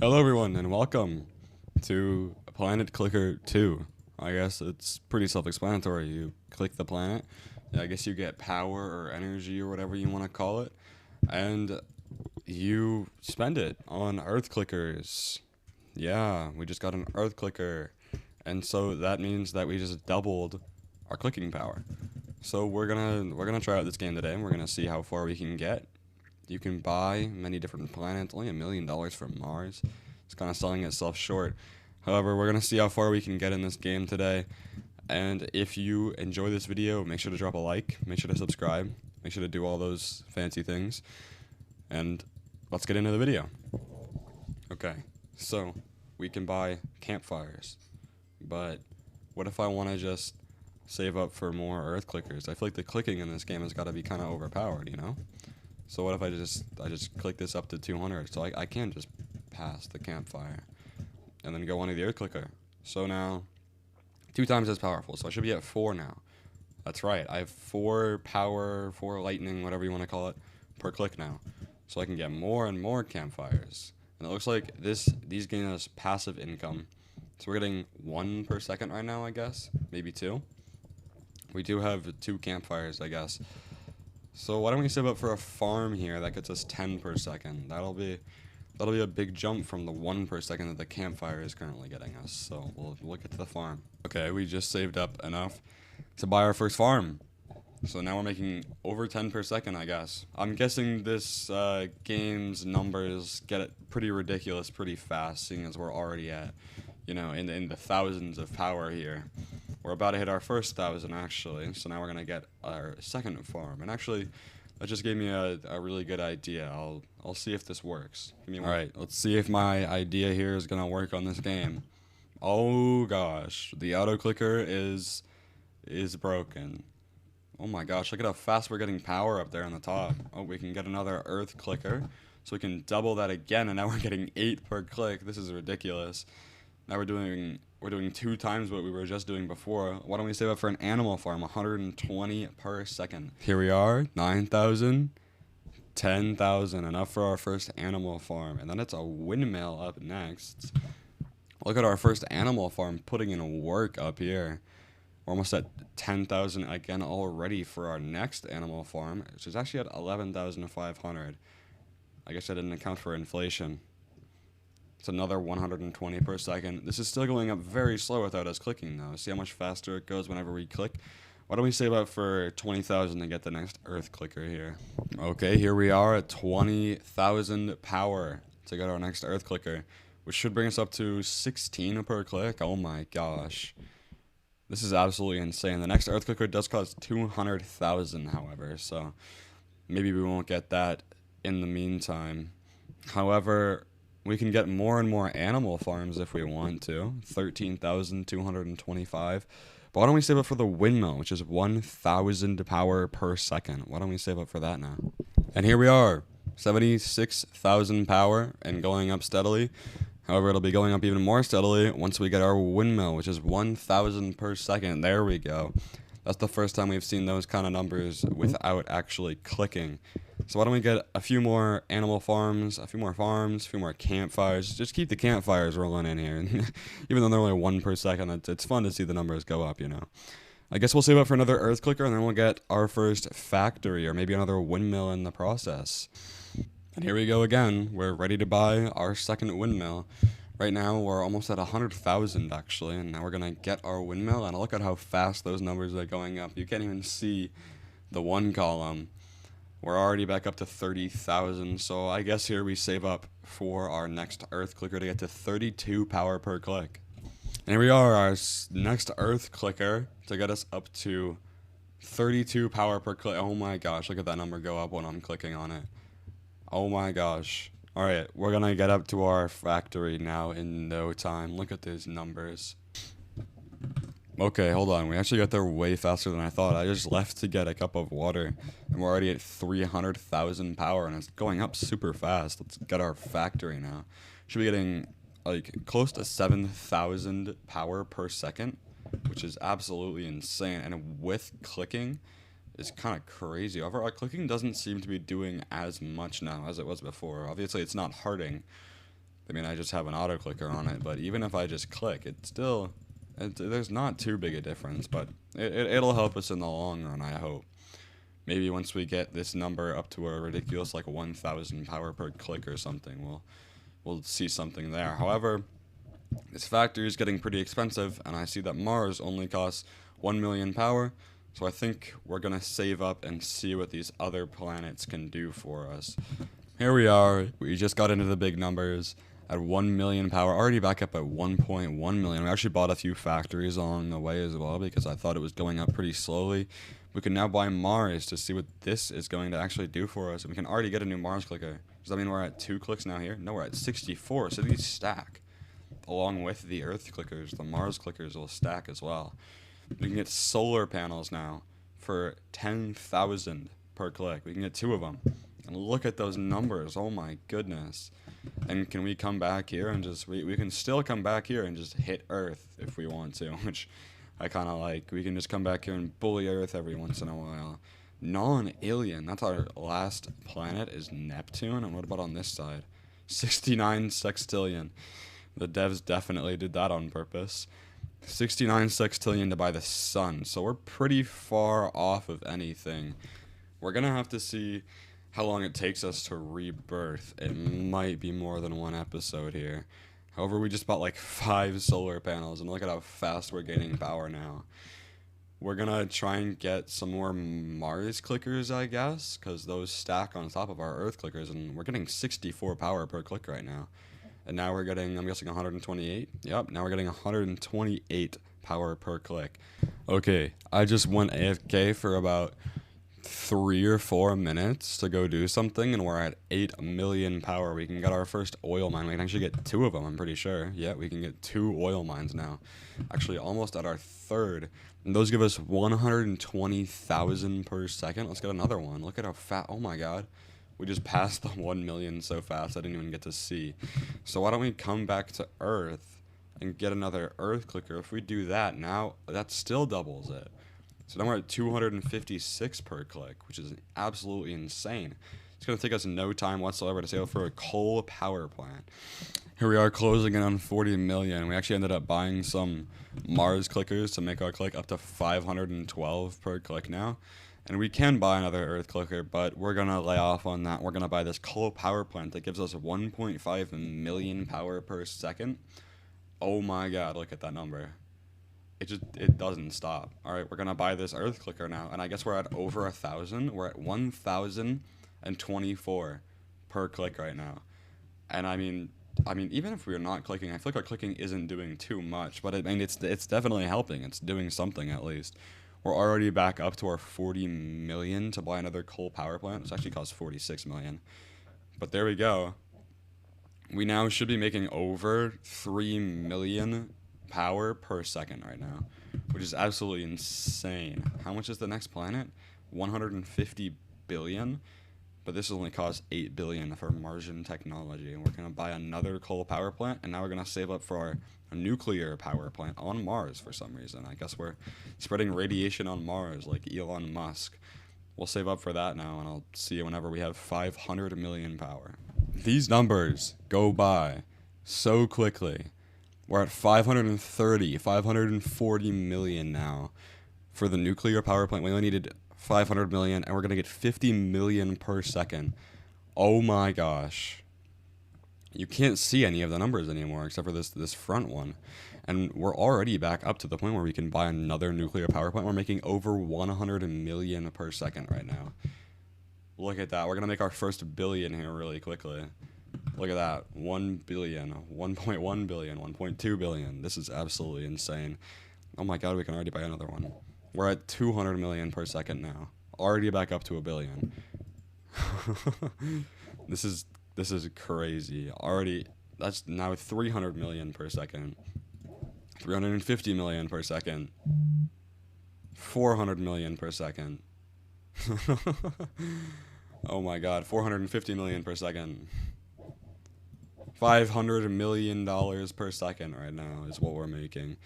Hello everyone and welcome to Planet Clicker 2. I guess it's pretty self-explanatory. You click the planet, I guess you get power or energy or whatever you want to call it, and you spend it on Earth Clickers. Yeah, we just got an Earth Clicker, and so that means that we just doubled our clicking power. So we're gonna try out this game today, and we're gonna see how far we can get. You can buy many different planets, only $1 million from Mars. It's kind of selling itself short. However, we're going to see how far we can get in this game today. And if you enjoy this video, make sure to drop a like, make sure to subscribe, make sure to do all those fancy things. And let's get into the video. Okay, so we can buy campfires. But what if I want to just save up for more Earth Clickers? I feel like the clicking in this game has got to be kind of overpowered, you know? So what if I just click this up to 200? So I can just pass the campfire and then go onto the Earth Clicker. So now 2 times as powerful. So I should be at 4 now. That's right. I have 4 power, 4 lightning, whatever you want to call it, per click now. So I can get more and more campfires. And it looks like these gain us passive income. So we're getting 1 per second right now, I guess. Maybe 2. We do have 2 campfires, I guess. So why don't we save up for a farm here that gets us 10 per second? That'll be a big jump from the 1 per second that the campfire is currently getting us. So we'll get to the farm. Okay, we just saved up enough to buy our first farm. So now we're making over 10 per second, I guess. I'm guessing this game's numbers get it pretty ridiculous pretty fast, seeing as we're already at, in the thousands of power here. We're about to hit our first 1,000 actually, so now we're gonna get our second farm. And actually, that just gave me a really good idea. I'll see if this works. All right, let's see if my idea here is gonna work on this game. Oh gosh, the auto clicker is broken. Oh my gosh, look at how fast we're getting power up there on the top. Oh, we can get another Earth clicker, so we can double that again, and now we're getting 8 per click. This is ridiculous. Now we're doing 2 times what we were just doing before. Why don't we save up for an animal farm? 120 per second. Here we are, 9,000, 10,000, enough for our first animal farm. And then it's a windmill up next. Look at our first animal farm putting in work up here. We're almost at 10,000 again already for our next animal farm, which is actually at 11,500. I guess I didn't account for inflation. It's another 120 per second. This is still going up very slow without us clicking, though. See how much faster it goes whenever we click? Why don't we save up for 20,000 to get the next Earth clicker here? Okay, here we are at 20,000 power to get our next Earth clicker, which should bring us up to 16 per click. Oh my gosh. This is absolutely insane. The next Earth clicker does cost 200,000, however, so maybe we won't get that in the meantime. However, we can get more and more animal farms if we want to. 13,225. But why don't we save up for the windmill, which is 1,000 power per second? Why don't we save up for that now? And here we are, 76,000 power and going up steadily. However, it'll be going up even more steadily once we get our windmill, which is 1,000 per second. There we go. That's the first time we've seen those kind of numbers without actually clicking. So why don't we get a few more animal farms, a few more campfires. Just keep the campfires rolling in here. Even though they're only 1 per second, it's fun to see the numbers go up, I guess we'll save up for another Earth clicker, and then we'll get our first factory, or maybe another windmill in the process. And here we go again. We're ready to buy our second windmill. Right now, we're almost at 100,000 actually, and now we're gonna get our windmill, and look at how fast those numbers are going up. You can't even see the 1 column. We're already back up to 30,000, so I guess here we save up for our next Earth clicker to get to 32 power per click. And here we are, our next Earth clicker to get us up to 32 power per click. Oh my gosh, look at that number go up when I'm clicking on it. Oh my gosh. Alright, we're gonna get up to our factory now in no time. Look at these numbers. Okay, hold on. We actually got there way faster than I thought. I just left to get a cup of water, and we're already at 300,000 power, and it's going up super fast. Let's get our factory now. Should be getting, like, close to 7,000 power per second, which is absolutely insane. And with clicking, it's kind of crazy. However, our clicking doesn't seem to be doing as much now as it was before. Obviously, it's not hurting, I mean, I just have an auto clicker on it, but even if I just click, it's still, there's not too big a difference, but it'll help us in the long run, I hope. Maybe once we get this number up to a ridiculous like 1,000 power per click or something, we'll see something there. However, this factory is getting pretty expensive, and I see that Mars only costs 1 million power, so I think we're gonna save up and see what these other planets can do for us. Here we are. We just got into the big numbers at 1 million power, already back up at 1.1 million. We actually bought a few factories along the way as well because I thought it was going up pretty slowly. We can now buy Mars to see what this is going to actually do for us. And we can already get a new Mars clicker. Does that mean we're at 2 clicks now here? No, we're at 64. So these stack. Along with the Earth clickers, the Mars clickers will stack as well. We can get solar panels now for 10,000 per click. We can get 2 of them. And look at those numbers. Oh my goodness. And can we come back here and just... We can still come back here and just hit Earth if we want to, which... I kind of like. We can just come back here and bully Earth every once in a while. Non-alien. That's our last planet is Neptune. And what about on this side? 69 sextillion. The devs definitely did that on purpose. 69 sextillion to buy the sun. So we're pretty far off of anything. We're going to have to see how long it takes us to rebirth. It might be more than one episode here. However, we just bought like 5 solar panels, and look at how fast we're gaining power now. We're gonna try and get some more Mars clickers, I guess, because those stack on top of our Earth clickers, and we're getting 64 power per click right now. And now we're getting, I'm guessing 128? Yep, now we're getting 128 power per click. Okay, I just went AFK for about 3 or 4 minutes to go do something, and we're at 8 million power. We can get our first oil mine. We can actually get 2 of them, I'm pretty sure. Yeah, we can get 2 oil mines now. Actually, almost at our 3rd. And those give us 120,000 per second. Let's get another one. Look at how fast. Oh my god. We just passed the 1 million so fast I didn't even get to see. So why don't we come back to Earth and get another Earth clicker? If we do that, now that still doubles it. So now we're at 256 per click, which is absolutely insane. It's going to take us no time whatsoever to save up for a coal power plant. Here we are closing in on 40 million. We actually ended up buying some Mars clickers to make our click up to 512 per click now. And we can buy another Earth clicker, but we're going to lay off on that. We're going to buy this coal power plant that gives us 1.5 million power per second. Oh my god, look at that number. It doesn't stop. All right, we're gonna buy this Earth clicker now, and I guess we're at over 1,000. We're at 1,024 per click right now, and I mean, even if we're not clicking, I feel like our clicking isn't doing too much, but I mean, it's definitely helping. It's doing something at least. We're already back up to our 40 million to buy another coal power plant. It's actually cost 46 million, but there we go. We now should be making over 3 million power per second right now, which is absolutely insane. How much is the next planet? 150 billion, but this only costs 8 billion for Martian technology, and we're going to buy another coal power plant, and now we're going to save up for our nuclear power plant on Mars for some reason. I guess we're spreading radiation on Mars like Elon Musk. We'll save up for that now, and I'll see you whenever we have 500 million power. These numbers go by so quickly. We're at 530, 540 million now for the nuclear power plant. We only needed 500 million, and we're going to get 50 million per second. Oh my gosh. You can't see any of the numbers anymore except for this front one. And we're already back up to the point where we can buy another nuclear power plant. We're making over 100 million per second right now. Look at that. We're going to make our first billion here really quickly. Look at that. 1 billion, 1.1 billion, 1.2 billion. This is absolutely insane. Oh my god, we can already buy another one. We're at 200 million per second now. Already back up to a billion. This is crazy. Already, that's now 300 million per second. 350 million per second. 400 million per second. Oh my god, 450 million per second. $500 million per second right now is what we're making.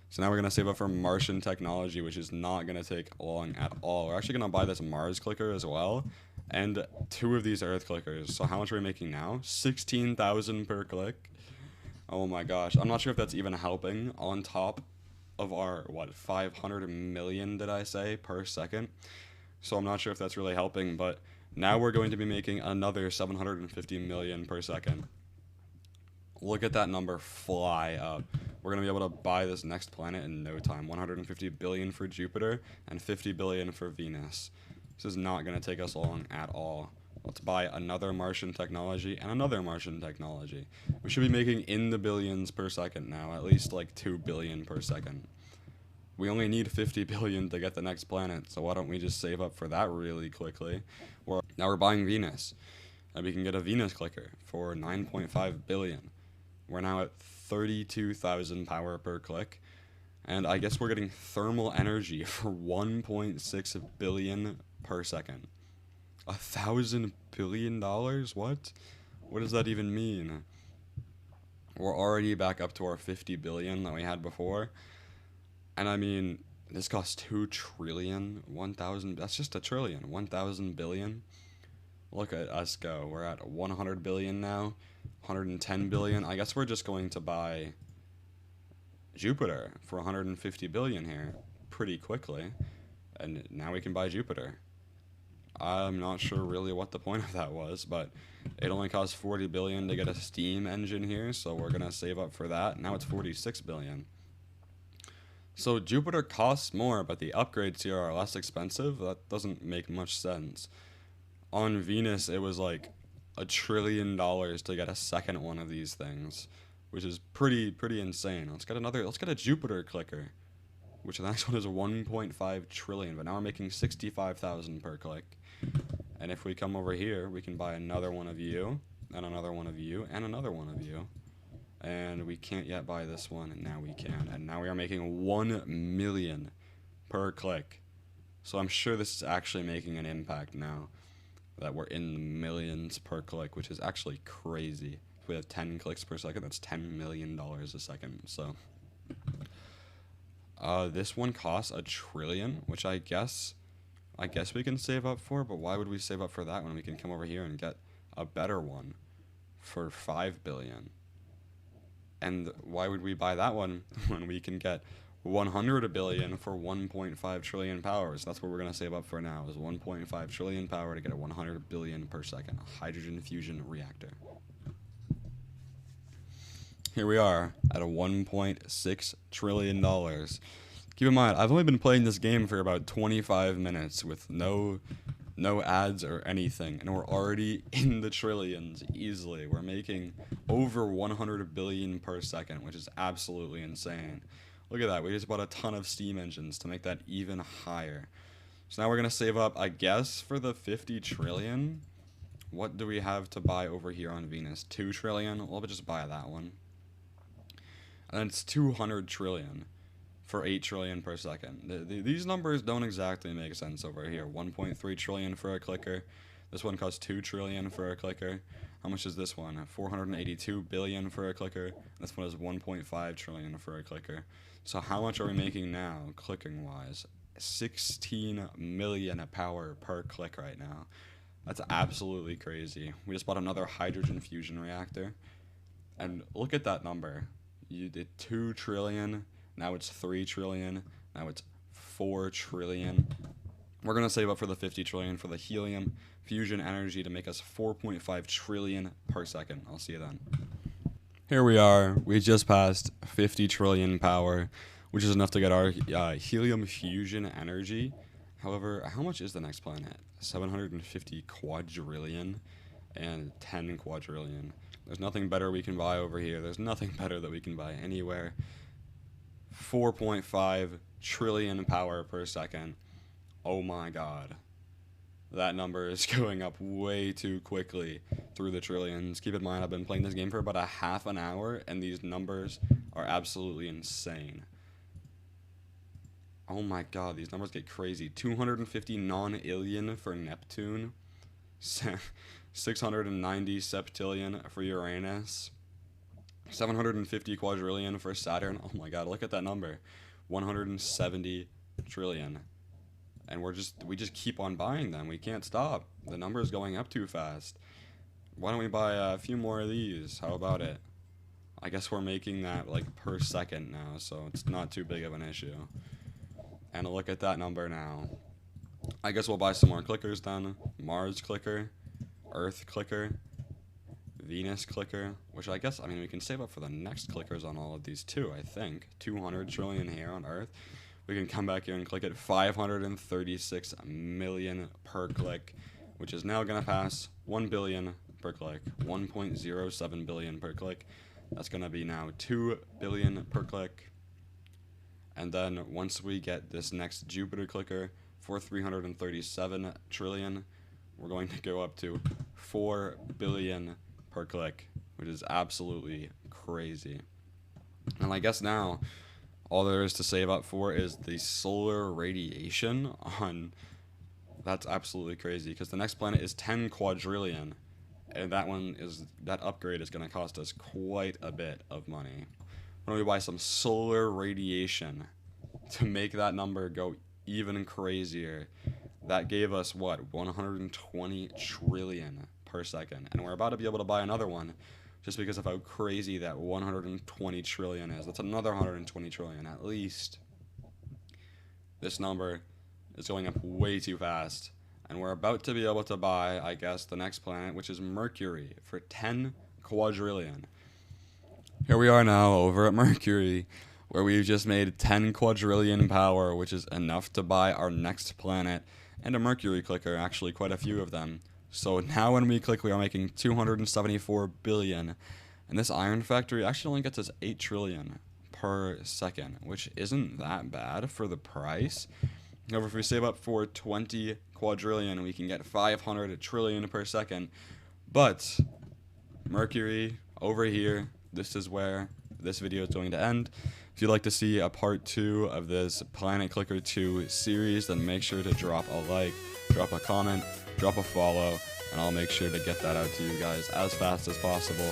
So now we're going to save up for Martian technology, which is not going to take long at all. We're actually going to buy this Mars clicker as well, and 2 of these Earth clickers. So how much are we making now? 16,000 per click. Oh my gosh. I'm not sure if that's even helping on top of our, what, 500 million, did I say, per second? So I'm not sure if that's really helping, but now we're going to be making another 750 million per second. Look at that number fly up. We're going to be able to buy this next planet in no time. 150 billion for Jupiter and 50 billion for Venus. This is not going to take us long at all. Let's buy another Martian technology and another Martian technology. We should be making in the billions per second now, at least like 2 billion per second. We only need 50 billion to get the next planet, so why don't we just save up for that really quickly? Now we're buying Venus, and we can get a Venus clicker for 9.5 billion. We're now at 32,000 power per click, and I guess we're getting thermal energy for 1.6 billion per second. $1,000 billion? What? What does that even mean? We're already back up to our 50 billion that we had before. And I mean, this costs 2 trillion, 1,000, that's just a trillion, 1,000 billion. Look at us go. We're at 100 billion now, 110 billion. I guess we're just going to buy Jupiter for 150 billion here pretty quickly. And now we can buy Jupiter. I'm not sure really what the point of that was, but it only costs 40 billion to get a steam engine here, so we're going to save up for that. Now it's 46 billion. So Jupiter costs more, but the upgrades here are less expensive. That doesn't make much sense. On Venus, it was like $1 trillion to get a second one of these things, which is pretty insane. Let's get a Jupiter clicker, which the next one is 1.5 trillion, but now we're making 65,000 per click. And if we come over here, we can buy another one of you, and another one of you, and another one of you. And we can't yet buy this one, and now we can. And now we are making 1 million per click. So I'm sure this is actually making an impact now that we're in the millions per click, which is actually crazy. If we have 10 clicks per second, that's $10 million a second. So this one costs $1 trillion, which I guess we can save up for, but why would we save up for that when we can come over here and get a better one for 5 billion? And why would we buy that one when we can get 100 billion for 1.5 trillion power? So that's what we're going to save up for now, is 1.5 trillion power to get a 100 billion per second hydrogen fusion reactor. Here we are at a $1.6 trillion. Keep in mind, I've only been playing this game for about 25 minutes with no ads or anything, and we're already in the trillions easily. We're making over 100 billion per second, which is absolutely insane. Look at that. We just bought a ton of steam engines to make that even higher. So now we're going to save up, I guess, for the 50 trillion. What do we have to buy over here on Venus? 2 trillion? We'll just buy that one. And then it's 200 trillion for 8 trillion per second. These numbers don't exactly make sense over here. 1.3 trillion for a clicker. This one costs 2 trillion for a clicker. How much is this one? 482 billion for a clicker. This one is 1.5 trillion for a clicker. So how much are we making now, clicking wise? 16 million power per click right now. That's absolutely crazy. We just bought another hydrogen fusion reactor. And look at that number. You did 2 trillion. Now it's 3 trillion. Now it's 4 trillion. We're going to save up for the 50 trillion for the helium fusion energy to make us 4.5 trillion per second. I'll see you then. Here we are. We just passed 50 trillion power, which is enough to get our helium fusion energy. However, how much is the next planet? 750 quadrillion and 10 quadrillion. There's nothing better we can buy over here. There's nothing better that we can buy anywhere. 4.5 trillion power per second. Oh my god. That number is going up way too quickly through the trillions. Keep in mind, I've been playing this game for about a half an hour, and these numbers are absolutely insane. Oh my god, these numbers get crazy. 250 non-alien for Neptune. 690 septillion for Uranus. 750 quadrillion for Saturn. Oh my god, look at that number. 170 trillion. And we just keep on buying them. We can't stop. The number is going up too fast. Why don't we buy a few more of these? How about it? I guess we're making that like per second now, so it's not too big of an issue. And look at that number now. I guess we'll buy some more clickers then. Mars clicker, Earth clicker, Venus clicker, which I guess, I mean, we can save up for the next clickers on all of these too, I think. 200 trillion here on Earth. We can come back here and click it 536 million per click, which is now going to pass 1 billion per click, 1.07 billion per click. That's going to be now 2 billion per click. And then once we get this next Jupiter clicker for 337 trillion, we're going to go up to 4 billion per click, which is absolutely crazy. And I guess now all there is to save up for is the solar radiation on. That's absolutely crazy, because the next planet is 10 quadrillion, and that upgrade is going to cost us quite a bit of money. When we buy some solar radiation to make that number go even crazier, that gave us what, 120 trillion per second, and we're about to be able to buy another one just because of how crazy that 120 trillion is. That's another 120 trillion at least. This number is going up way too fast, and we're about to be able to buy, I guess, the next planet, which is Mercury, for 10 quadrillion. Here we are now over at Mercury, where we've just made 10 quadrillion power, which is enough to buy our next planet, and a Mercury clicker, actually quite a few of them. So now when we click, we are making 274 billion, and this iron factory actually only gets us 8 trillion per second, which isn't that bad for the price. However, if we save up for 20 quadrillion, we can get 500 trillion per second. But Mercury, over here, this is where this video is going to end. If you'd like to see a part 2 of this Planet Clicker 2 series, then make sure to drop a like, drop a comment, drop a follow, and I'll make sure to get that out to you guys as fast as possible.